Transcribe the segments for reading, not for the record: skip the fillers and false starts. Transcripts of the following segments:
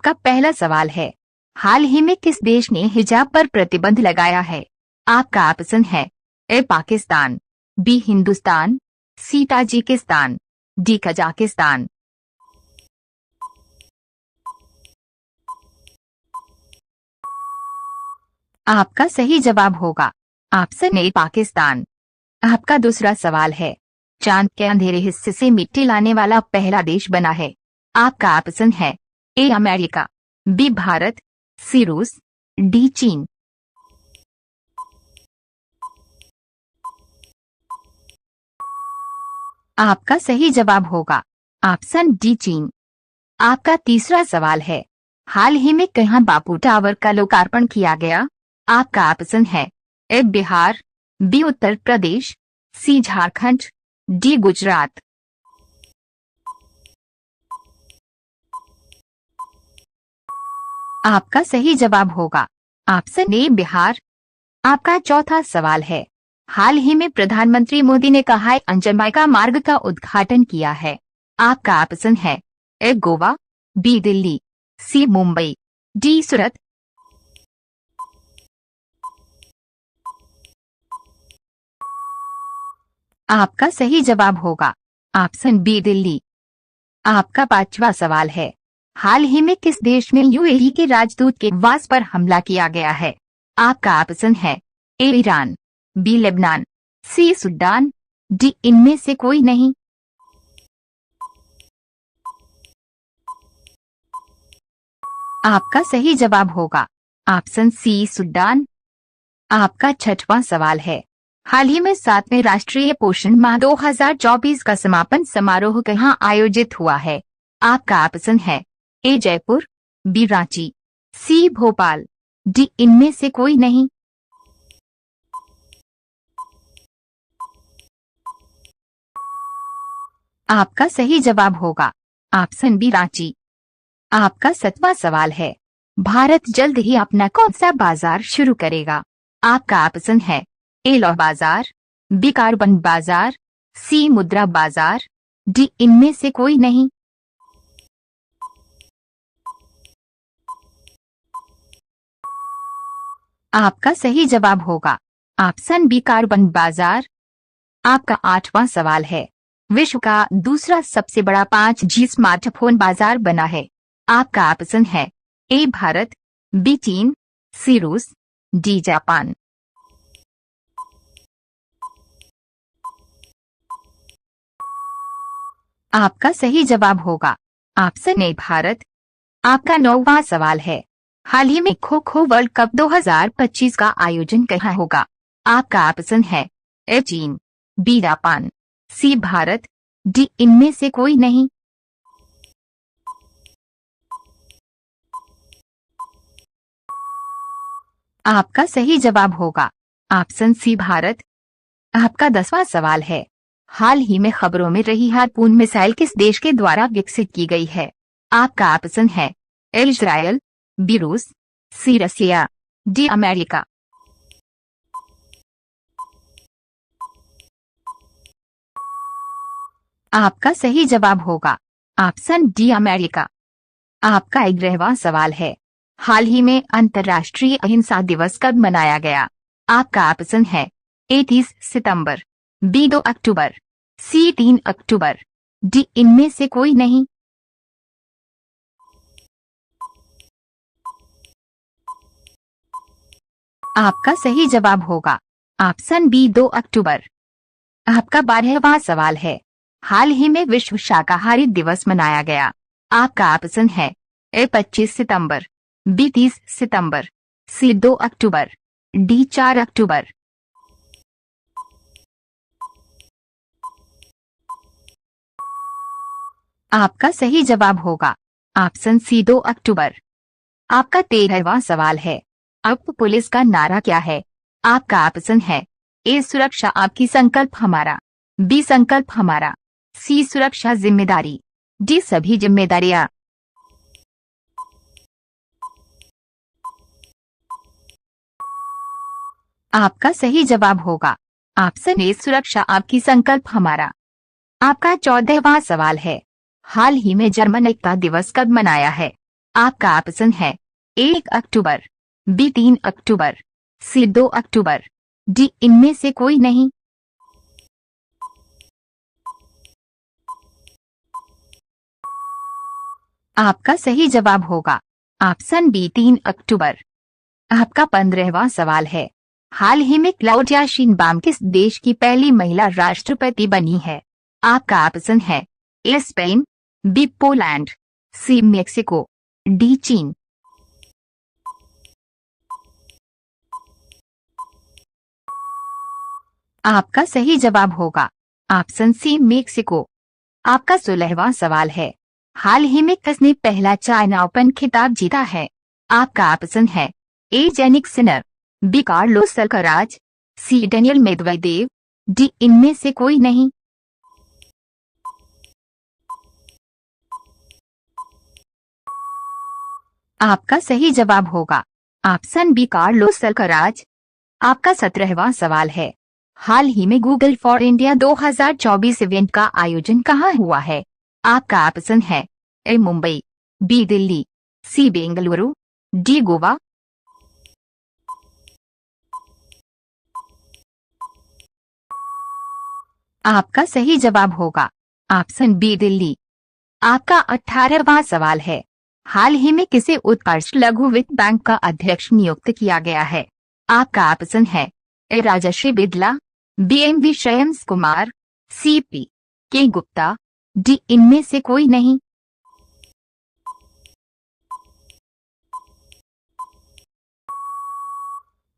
आपका पहला सवाल है, हाल ही में किस देश ने हिजाब पर प्रतिबंध लगाया है? आपका ऑप्शन है ए पाकिस्तान, बी हिंदुस्तान, सी ताजिकिस्तान, डी कजाकिस्तान। आपका सही जवाब होगा ऑप्शन ए पाकिस्तान। आपका दूसरा सवाल है, चांद के अंधेरे हिस्से से मिट्टी लाने वाला पहला देश बना है। आपका ऑप्शन है ए अमेरिका, बी भारत, सी रूस, डी चीन। आपका सही जवाब होगा ऑप्शन डी चीन। आपका तीसरा सवाल है, हाल ही में कहां बापू टावर का लोकार्पण किया गया? आपका ऑप्शन है ए बिहार, बी उत्तर प्रदेश, सी झारखंड, डी गुजरात। आपका सही जवाब होगा ऑप्शन ए बिहार। आपका चौथा सवाल है, हाल ही में प्रधानमंत्री मोदी ने कहा जमैका मार्ग का उद्घाटन किया है। आपका ऑप्शन है ए गोवा, बी दिल्ली, सी मुंबई, डी सूरत। आपका सही जवाब होगा ऑप्शन बी दिल्ली। आपका पांचवा सवाल है, हाल ही में किस देश में यूएई के राजदूत के वास पर हमला किया गया है? आपका ऑप्शन है ए ईरान, बी लेबनान, सी सूडान, डी इनमें से कोई नहीं। आपका सही जवाब होगा ऑप्शन सी सूडान। आपका छठवां सवाल है, हाल ही में 7वें राष्ट्रीय पोषण माह 2024 का समापन समारोह कहां आयोजित हुआ है? आपका ऑप्शन है ए जयपुर, बी रांची, सी भोपाल, डी इनमें से कोई नहीं। आपका सही जवाब होगा ऑप्शन बी रांची। आपका 7वां सवाल है, भारत जल्द ही अपना कौन सा बाजार शुरू करेगा? आपका ऑप्शन है ए लौह बाजार, बी कार्बन बाजार, सी मुद्रा बाजार, डी इनमें से कोई नहीं। आपका सही जवाब होगा ऑप्शन बी कार्बन बाजार। आपका 8वां सवाल है, विश्व का दूसरा सबसे बड़ा 5G स्मार्टफोन बाजार बना है। आपका ऑप्शन है ए भारत, बी चीन, सी रूस, डी जापान। आपका सही जवाब होगा ऑप्शन ए भारत। आपका 9वां सवाल है, हाल ही में खो खो वर्ल्ड कप 2025 का आयोजन कहाँ होगा? आपका ऑप्शन है ए चीन, बी जापान, सी भारत, डी इनमें से कोई नहीं। आपका सही जवाब होगा ऑप्शन सी भारत। आपका 10वां सवाल है, हाल ही में खबरों में रही हार्पून मिसाइल किस देश के द्वारा विकसित की गई है? आपका ऑप्शन है ए इजरायल, बी रूस, सी रसिया, डी अमेरिका। आपका सही जवाब होगा ऑप्शन डी अमेरिका। आपका 11वां सवाल है, हाल ही में अंतर्राष्ट्रीय अहिंसा दिवस कब मनाया गया? आपका ऑप्शन है ए 30 सितंबर, बी 2 अक्टूबर, सी 3 अक्टूबर, डी इनमें से कोई नहीं। आपका सही जवाब होगा ऑप्शन बी 2 अक्टूबर। आपका 12वां सवाल है, हाल ही में विश्व शाकाहारी दिवस मनाया गया। आपका ऑप्शन है ए 25 सितंबर, बी 30 सितंबर, सी 2 अक्टूबर, डी 4 अक्टूबर। आपका सही जवाब होगा ऑप्शन सी 2 अक्टूबर। आपका 13वां सवाल है, अब पुलिस का नारा क्या है? आपका ऑप्शन है ए सुरक्षा आपकी संकल्प हमारा, बी संकल्प हमारा, सी सुरक्षा जिम्मेदारी, डी सभी जिम्मेदारियां। आपका सही जवाब होगा ऑप्शन ए सुरक्षा आपकी संकल्प हमारा। आपका 14वां सवाल है, हाल ही में जर्मन एकता दिवस कब मनाया है? आपका ऑप्शन है 1 अक्टूबर, बी 3 अक्टूबर, सी 2 अक्टूबर, डी इनमें से कोई नहीं। आपका सही जवाब होगा ऑप्शन बी 3 अक्टूबर। आपका 15वां सवाल है, हाल ही में क्लाउडिया शिनबाम किस देश की पहली महिला राष्ट्रपति बनी है? आपका ऑप्शन है A Spain, B Poland, C Mexico, D चीन। आपका सही जवाब होगा ऑप्शन सी मेक्सिको। आपका 16वां सवाल है, हाल ही में किसने पहला चाइना ओपन खिताब जीता है? आपका ऑप्शन है A Jannik Sinner, B Carlos Alcaraz, C Daniil Medvedev, D इनमें से कोई नहीं। आपका सही जवाब होगा ऑप्शन बी कार्लोस अल्कराज। आपका 17वां सवाल है, हाल ही में गूगल फॉर इंडिया 2024 इवेंट का आयोजन कहाँ हुआ है? आपका ऑप्शन है ए मुंबई, बी दिल्ली, सी बेंगलुरु, डी गोवा। आपका सही जवाब होगा ऑप्शन बी दिल्ली। आपका 18वां सवाल है, हाल ही में किसे उत्कर्ष लघु वित्त बैंक का अध्यक्ष नियुक्त किया गया है? आपका ऑप्शन है A Rajashree Birla, B M V Shreyams Kumar, C P K Gupta, D इनमें से कोई नहीं।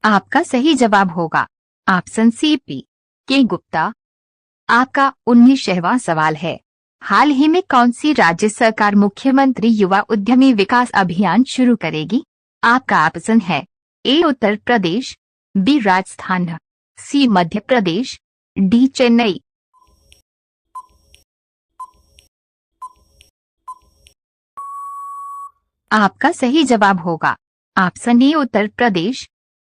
आपका सही जवाब होगा option C P K Gupta. आपका 19वां सवाल है, हाल ही में कौन सी राज्य सरकार मुख्यमंत्री युवा उद्यमी विकास अभियान शुरू करेगी? आपका ऑप्शन है ए उत्तर प्रदेश, बी राजस्थान, सी मध्य प्रदेश, डी चेन्नई। आपका सही जवाब होगा ऑप्शन ए उत्तर प्रदेश।